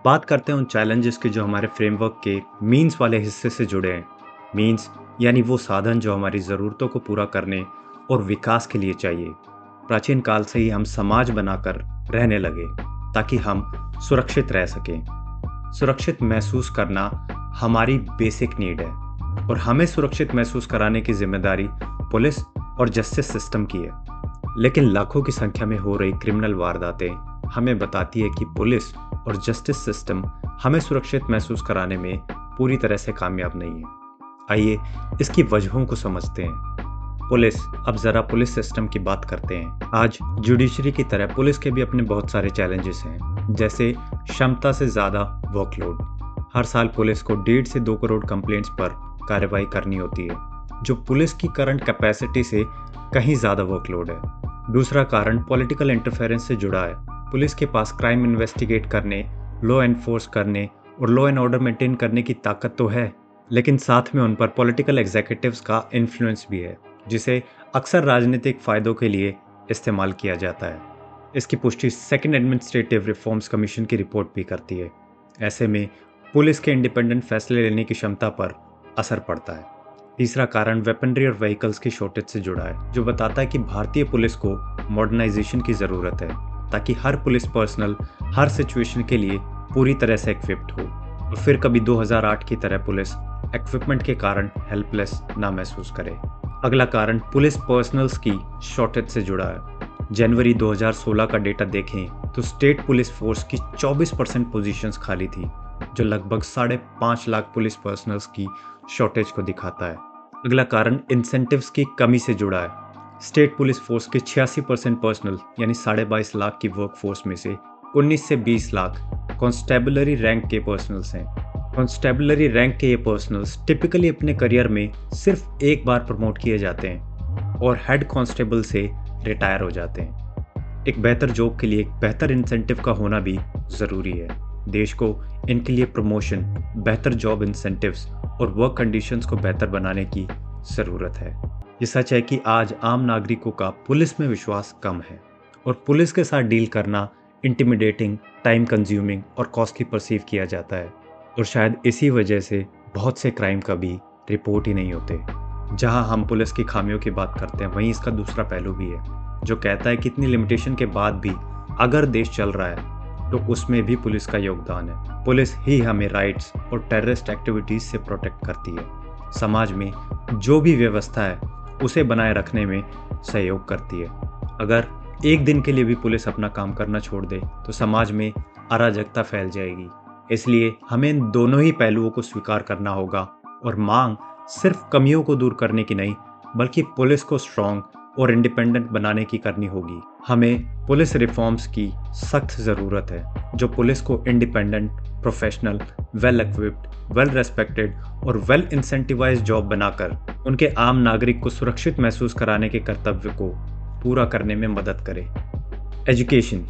बात करते हैं उन चैलेंजेस की जो हमारे फ्रेमवर्क के मीन्स वाले हिस्से से जुड़े हैं। मीन्स यानी वो साधन जो हमारी ज़रूरतों को पूरा करने और विकास के लिए चाहिए। प्राचीन काल से ही हम समाज बनाकर रहने लगे ताकि हम सुरक्षित रह सकें। सुरक्षित महसूस करना हमारी बेसिक नीड है और हमें सुरक्षित महसूस कराने की जिम्मेदारी पुलिस और जस्टिस सिस्टम की है। लेकिन लाखों की संख्या में हो रही क्रिमिनल वारदातें हमें बताती है कि पुलिस और जस्टिस सिस्टम हमें सुरक्षित महसूस कराने में पूरी तरह से कामयाब नहीं है। आइए इसकी वजहों को समझते हैं। अब जरा पुलिस सिस्टम की बात करते हैं। आज जुडिशरी की तरह पुलिस के भी अपने बहुत सारे चैलेंजेस हैं, जैसे क्षमता से ज़्यादा वर्कलोड। हर साल पुलिस को 1.5 से 2 करोड़ कंप्लेंट्स पर कार्रवाई करनी होती है, जो पुलिस की करंट कैपेसिटी से कहीं ज़्यादा वर्कलोड है। दूसरा कारण पॉलिटिकल इंटरफेरेंस से जुड़ा है। पुलिस के पास क्राइम इन्वेस्टिगेट करने, लॉ एनफोर्स करने और लॉ एंड ऑर्डर मेंटेन करने की ताकत तो है, लेकिन साथ में उन पर पॉलिटिकल एग्जीक्यूटिव्स का इन्फ्लुएंस भी है, जिसे अक्सर राजनीतिक फ़ायदों के लिए इस्तेमाल किया जाता है। इसकी पुष्टि सेकेंड एडमिनिस्ट्रेटिव रिफॉर्म्स कमीशन की रिपोर्ट भी करती है। ऐसे में पुलिस के इंडिपेंडेंट फैसले लेने की क्षमता पर असर पड़ता है। तीसरा कारण वेपनरी और व्हीकल्स की शॉर्टेज से जुड़ा है, जो बताता है कि भारतीय पुलिस को मॉडर्नाइजेशन की ज़रूरत है ताकि हर पुलिस पर्सनल हर सिचुएशन के लिए पूरी तरह से इक्विप्ड हो और फिर कभी 2008 की तरह पुलिस इक्विपमेंट के कारण हेल्पलेस ना महसूस करे। अगला कारण पुलिस पर्सनल्स की शॉर्टेज से जुड़ा है। जनवरी 2016 का डेटा देखें तो स्टेट पुलिस फोर्स की 24% पोजीशंस खाली थी, जो लगभग 5.5 लाख पुलिस पर्सनल्स की शॉर्टेज को दिखाता है। अगला कारण इंसेंटिव्स की कमी से जुड़ा है। स्टेट पुलिस फोर्स के 86% पर्सनल यानी 22.5 लाख की वर्कफोर्स में से 19 से 20 लाख कॉन्स्टेबलरी रैंक के पर्सनल्स हैं। कॉन्स्टेबलरी रैंक के ये पर्सनल्स टिपिकली अपने करियर में सिर्फ एक बार प्रमोट किए जाते हैं और हेड कांस्टेबल से रिटायर हो जाते हैं। एक बेहतर जॉब के लिए एक बेहतर इंसेंटिव का होना भी ज़रूरी है। देश को इनके लिए प्रमोशन, बेहतर जॉब इंसेंटिव्स और वर्क कंडीशंस को बेहतर बनाने की ज़रूरत है। ये सच है कि आज आम नागरिकों का पुलिस में विश्वास कम है और पुलिस के साथ डील करना इंटिमिडेटिंग, टाइम कंज्यूमिंग और कॉस्टली परसीव किया जाता है और शायद इसी वजह से बहुत से क्राइम कभी रिपोर्ट ही नहीं होते। जहां हम पुलिस की खामियों की बात करते हैं, वहीं इसका दूसरा पहलू भी है, जो कहता है कि इतनी लिमिटेशन के बाद भी अगर देश चल रहा है तो उसमें भी पुलिस का योगदान है। पुलिस ही हमें राइट्स और टेररिस्ट एक्टिविटीज़ से प्रोटेक्ट करती है। समाज में जो भी व्यवस्था है उसे बनाए रखने में सहयोग करती है। अगर एक दिन के लिए भी पुलिस अपना काम करना छोड़ दे तो समाज में अराजकता फैल जाएगी। इसलिए हमें इन दोनों ही पहलुओं को स्वीकार करना होगा और मांग सिर्फ कमियों को दूर करने की नहीं, बल्कि पुलिस को स्ट्रॉन्ग और इंडिपेंडेंट बनाने की करनी होगी। हमें पुलिस रिफॉर्म्स की सख्त ज़रूरत है, जो पुलिस को independent, professional, well equipped, well respected और वेल इंसेंटिवाइज्ड जॉब बनाकर उनके आम नागरिक को सुरक्षित महसूस कराने के कर्तव्य को पूरा करने में मदद करे। एजुकेशन